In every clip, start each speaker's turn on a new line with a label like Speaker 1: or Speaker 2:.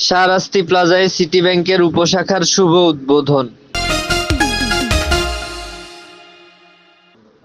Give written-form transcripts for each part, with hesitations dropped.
Speaker 1: শাহরাস্তি প্লাজায় সিটি ব্যাংকের উপশাখার শুভ উদ্বোধন।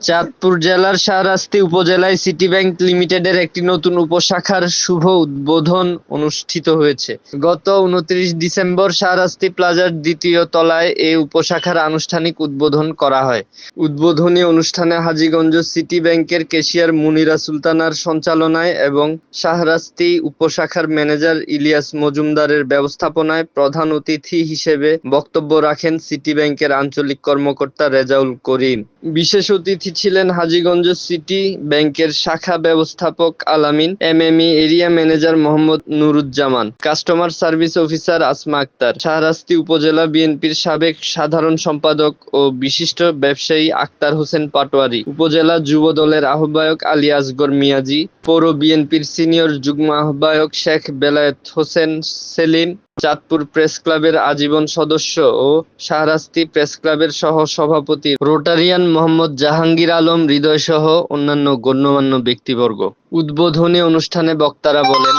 Speaker 1: চাঁদপুর জেলার শাহরাস্তি উপজেলায় সিটি ব্যাংক লিমিটেডের একটি নতুন উপশাখার শুভ উদ্বোধন অনুষ্ঠিত হয়েছে। গত ২৯ ডিসেম্বর শাহরাস্তি প্লাজার দ্বিতীয় তলায় এই উপশাখার আনুষ্ঠানিক উদ্বোধন করা হয়। উদ্বোধনী অনুষ্ঠানে হাজীগঞ্জ সিটি ব্যাংকের ক্যাশিয়ার মুনিরা সুলতানার সঞ্চালনায় এবং শাহরাস্তি উপশাখার ম্যানেজার ইলিয়াস মজুমদারের ব্যবস্থাপনায় প্রধান অতিথি হিসেবে বক্তব্য রাখেন সিটি ব্যাংকের আঞ্চলিক কর্মকর্তা রেজাউল করিম। বিশেষ অতিথি ছিলেন হাজীগঞ্জ সিটি ব্যাংকের শাখা ব্যবস্থাপক Alamin, MME area manager Mohammad Nuruzzaman, customer service officer Asma Akter, Shahrasti উপজেলা বিএনপির সাবেক সাধারণ সম্পাদক ও বিশিষ্ট ব্যবসায়ী আক্তার হোসেন পাটোয়ারি, উপজেলা যুব দলের আহ্বায়ক আলী আসগর মিয়াজি, পৌর বিএনপির সিনিয়র যুগ্ম আহ্বায়ক শেখ বেলায়েত হোসেন সেলিম, চাঁদপুর প্রেস ক্লাবের আজীবন সদস্য ও শাহরাস্তি প্রেস ক্লাবের সহ সভাপতি রোটারিয়ান মোহাম্মদ জাহাঙ্গীর আলম হৃদয় সহ অন্যান্য গণ্যমান্য ব্যক্তিবর্গ। উদ্বোধনী অনুষ্ঠানে বক্তারা বলেন,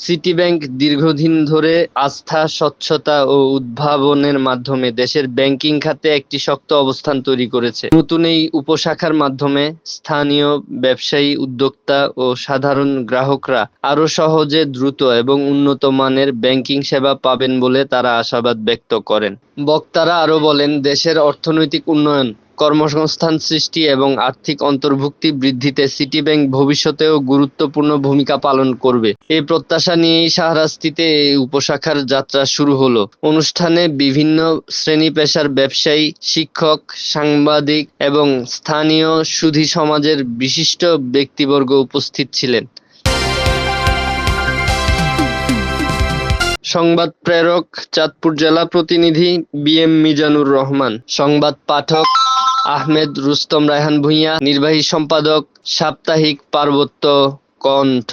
Speaker 1: সিটি ব্যাংক দীর্ঘদিন ধরে আস্থা, স্বচ্ছতা ও উদ্ভাবনের মাধ্যমে দেশের ব্যাংকিং খাতে একটি শক্ত অবস্থান তৈরি করেছে। নতুন এই উপশাখার মাধ্যমে স্থানীয় ব্যবসায়ী, উদ্যোক্তা ও সাধারণ গ্রাহকরা আরও সহজে, দ্রুত এবং উন্নত মানের ব্যাংকিং সেবা পাবেন বলে তারা আশাবাদ ব্যক্ত করেন। বক্তারা আরও বলেন, দেশের অর্থনৈতিক উন্নয়ন, কর্মসংস্থান সৃষ্টি এবং আর্থিক অন্তর্ভুক্তি বৃদ্ধিতে সিটি ব্যাংক ভবিষ্যতেও গুরুত্বপূর্ণ ভূমিকা পালন করবে। এই প্রত্যাশা নিয়েই শাহরাস্তিতে এই উপশাখার যাত্রা শুরু হলো। অনুষ্ঠানে বিভিন্ন শ্রেণী পেশার ব্যবসায়ী, শিক্ষক, সাংবাদিক এবং স্থানীয় সুধী সমাজের বিশিষ্ট ব্যক্তিবর্গ উপস্থিত ছিলেন। সংবাদ প্রেরক চাঁদপুর জেলা প্রতিনিধি বিএম মিজানুর রহমান, সংবাদ পাঠক আহমেদ রুস্তম রায়হান ভূঁইয়া, নির্বাহী সম্পাদক সাপ্তাহিক পার্বত্য কণ্ঠ।